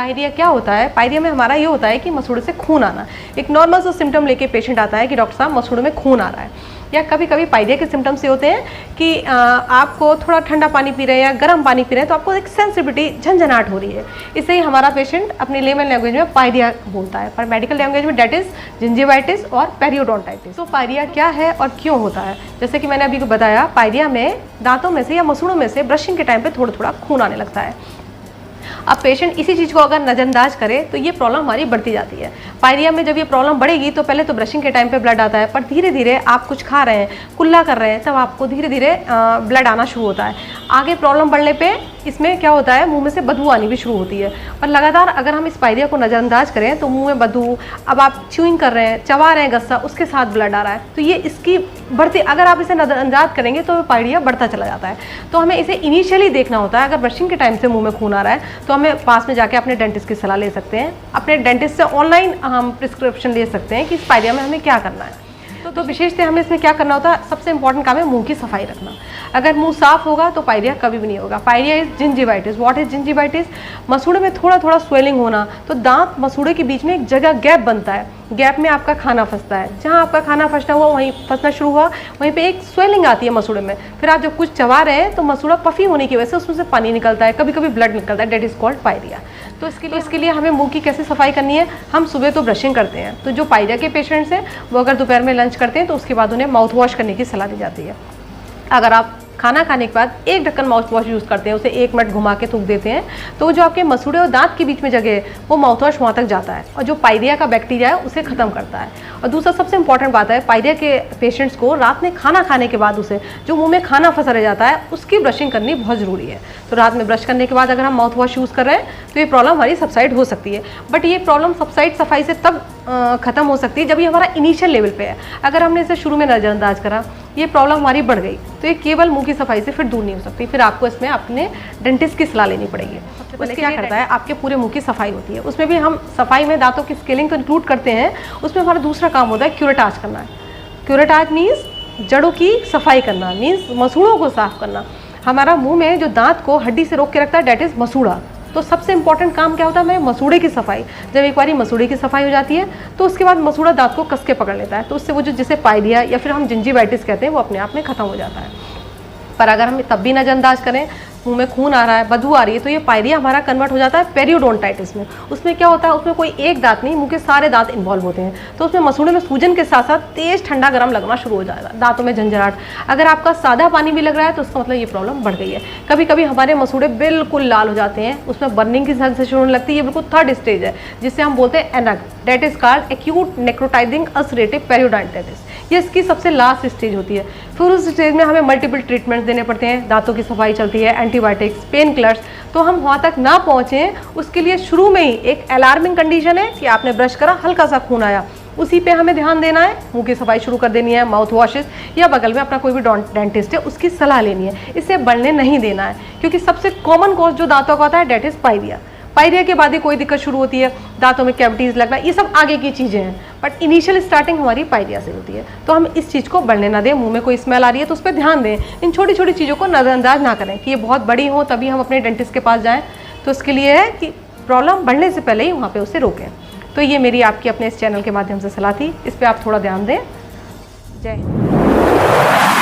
Pyorrhoea क्या होता है? पायरिया में हमारा ये होता है कि मसूड़े से खून आना। एक नॉर्मल सा सिम्टम लेके पेशेंट आता है कि डॉक्टर साहब मसूड़े में खून आ रहा है। या कभी कभी पायरिया के सिम्टम्स ये होते हैं कि आपको थोड़ा ठंडा पानी पी रहे हैं या गर्म पानी पी रहे हैं तो आपको एक सेंसिटिविटी, झंझनाहट हो रही है। इससे ही हमारा पेशेंट अपनी लेमन लैंग्वेज में पायरिया बोलता है, पर मेडिकल लैंग्वेज में डेट इज जिंजिवाइटिस और पेरियोडोंटाइटिस। तो पायरिया क्या है और क्यों होता है? जैसे कि मैंने अभी बताया, पायरिया में दांतों में से या मसूड़ों में से ब्रशिंग के टाइम पे थोड़ा थोड़ा खून आने लगता है। अब पेशेंट इसी चीज़ को अगर नज़रअंदाज करे तो ये प्रॉब्लम हमारी बढ़ती जाती है। पायरिया में जब ये प्रॉब्लम बढ़ेगी तो पहले तो ब्रशिंग के टाइम पे ब्लड आता है, पर धीरे धीरे आप कुछ खा रहे हैं, कुल्ला कर रहे हैं, तब आपको धीरे धीरे ब्लड आना शुरू होता है। आगे प्रॉब्लम बढ़ने पे इसमें क्या होता है, मुंह में से बदबू आनी भी शुरू होती है। और लगातार अगर हम इस पायरिया को नज़रअंदाज करें तो मुंह में बदबू, अब आप च्यूइंग कर रहे हैं, चबा रहे हैं गस्सा, उसके साथ ब्लड आ रहा है, तो ये इसकी बढ़ती, अगर आप इसे नज़रअंदाज करेंगे तो पायरिया बढ़ता चला जाता है। तो हमें इसे इनिशियली देखना होता है। अगर ब्रशिंग के टाइम से मुंह में खून आ रहा है तो हमें पास में जाके अपने डेंटिस्ट की सलाह ले सकते हैं। अपने डेंटिस्ट से ऑनलाइन हम प्रिस्क्रिप्शन ले सकते हैं कि इस पायरिया में हमें क्या करना है। तो विशेषतः हमें इसमें क्या करना होता है, सबसे इंपॉर्टेंट काम है मुंह की सफाई रखना। अगर मुंह साफ होगा तो पायरिया कभी भी नहीं होगा। Pyorrhoea is gingivitis. What is gingivitis? मसूड़े में थोड़ा थोड़ा स्वेलिंग होना, तो दांत मसूड़े के बीच में एक जगह गैप बनता है, गैप में आपका खाना फंसता है। जहाँ आपका खाना फंसना हुआ, वहीं फंसना शुरू हुआ, वहीं पे एक स्वेलिंग आती है मसूड़े में। फिर आप जब कुछ चबा रहे हैं तो मसूड़ा पफी होने की वजह से उसमें से पानी निकलता है, कभी कभी ब्लड निकलता है, डेट इज कॉल्ड पायरिया। तो इसके लिए हमें मुंह की कैसे सफाई करनी है? हम सुबह तो ब्रशिंग करते हैं, तो जो पायरिया के पेशेंट्स हैं वो अगर दोपहर में लंच करते हैं तो उसके बाद उन्हें माउथ वॉश करने की सलाह दी जाती है। अगर आप खाना खाने के बाद एक ढक्कन माउथ वॉश यूज़ करते हैं, उसे 1 मिनट घुमा के थूक देते हैं, तो जो आपके मसूड़े और दांत के बीच में जगह है वो माउथ वॉश वहाँ तक जाता है और जो पायरिया का बैक्टीरिया है उसे ख़त्म करता है। और दूसरा सबसे इंपॉर्टेंट बात है, पायरिया के पेशेंट्स को रात में खाना खाने के बाद उसे जो मुंह में खाना फंसा रह जाता है उसकी ब्रशिंग करनी बहुत ज़रूरी है। तो रात में ब्रश करने के बाद अगर हम माउथ वॉश यूज़ कर रहे हैं तो ये प्रॉब्लम हमारी सबसाइड हो सकती है। बट ये प्रॉब्लम सबसाइड सफाई से तब ख़त्म हो सकती है जब ये हमारा इनिशियल लेवल पे है। अगर हमने इसे शुरू में नज़रअंदाज करा, ये प्रॉब्लम हमारी बढ़ गई, तो ये केवल मुंह की सफाई से फिर दूर नहीं हो सकती। फिर आपको इसमें अपने डेंटिस्ट की सलाह लेनी पड़ेगी। सबसे पहले क्या करता है, आपके पूरे मुंह की सफाई होती है। उसमें भी हम सफाई में दांतों की स्केलिंग तो इंक्लूड करते हैं, उसमें हमारा दूसरा काम होता है क्यूरेटाज करना है। क्यूरेटाज मीन्स जड़ों की सफाई करना, मीन्स मसूड़ों को साफ करना। हमारा मुंह में जो दांत को हड्डी से रोक के रखता है डेट इज़ मसूड़ा। तो सबसे इंपॉर्टेंट काम क्या होता है, हमें मसूड़े की सफाई। जब एक बारी मसूड़े की सफाई हो जाती है तो उसके बाद मसूड़ा दांत को कस के पकड़ लेता है, तो उससे वो जो जिसे पायरिया या फिर हम जिंजिवाइटिस कहते हैं वो अपने आप में ख़त्म हो जाता है। पर अगर हम तब भी नज़रअंदाज करें, मुंह में खून आ रहा है, बदबू आ रही है, तो ये पायरिया हमारा कन्वर्ट हो जाता है पेरियोडोंटाइटिस में। उसमें क्या होता है, उसमें कोई एक दांत नहीं, मुंह के सारे दांत इन्वॉल्व होते हैं। तो उसमें मसूड़े में सूजन के साथ साथ तेज ठंडा गर्म लगना शुरू हो जाएगा, दांतों में झंझनाहट। अगर आपका सादा पानी भी लग रहा है तो उसका मतलब ये प्रॉब्लम बढ़ गई है। कभी कभी हमारे मसूड़े बिल्कुल लाल हो जाते हैं, उसमें बर्निंग की सेंसेशन होने लगती है। ये बिल्कुल थर्ड स्टेज है जिससे हम बोलते हैं एनक, that is called acute necrotising ulcerative periodontitis. ये इसकी सबसे लास्ट स्टेज होती है। फिर उस स्टेज में हमें मल्टीपल ट्रीटमेंट्स देने पड़ते हैं, दांतों की सफाई चलती है, एंटीबायोटिक्स, पेन किलर्स। तो हम वहाँ तक ना पहुँचें उसके लिए शुरू में ही एक अलार्मिंग कंडीशन है कि आपने ब्रश करा, हल्का सा खून आया, उसी पे हमें ध्यान देना है, मुंह की सफाई शुरू कर देनी है, माउथ वॉशेस या बगल में अपना कोई भी डेंटिस्ट है उसकी सलाह लेनी है। इसे बढ़ने नहीं देना है, क्योंकि सबसे कॉमन कॉज जो दांतों का होता है डेट इज पायरिया। पायरिया के बाद ही कोई दिक्कत शुरू होती है, दांतों में कैविटीज लगना, ये सब आगे की चीज़ें हैं, बट इनिशियल स्टार्टिंग हमारी पायरिया से होती है। तो हम इस चीज़ को बढ़ने ना दें। मुंह में कोई स्मेल आ रही है तो उस पर ध्यान दें, इन छोटी छोटी चीज़ों को नज़रअंदाज ना करें कि ये बहुत बड़ी हो तभी हम अपने डेंटिस्ट के पास जाएँ। तो इसके लिए है कि प्रॉब्लम बढ़ने से पहले ही वहाँ पर उसे रोकें। तो ये मेरी आपकी अपने इस चैनल के माध्यम से सलाह थी, इस पर आप थोड़ा ध्यान दें। जय हिंद।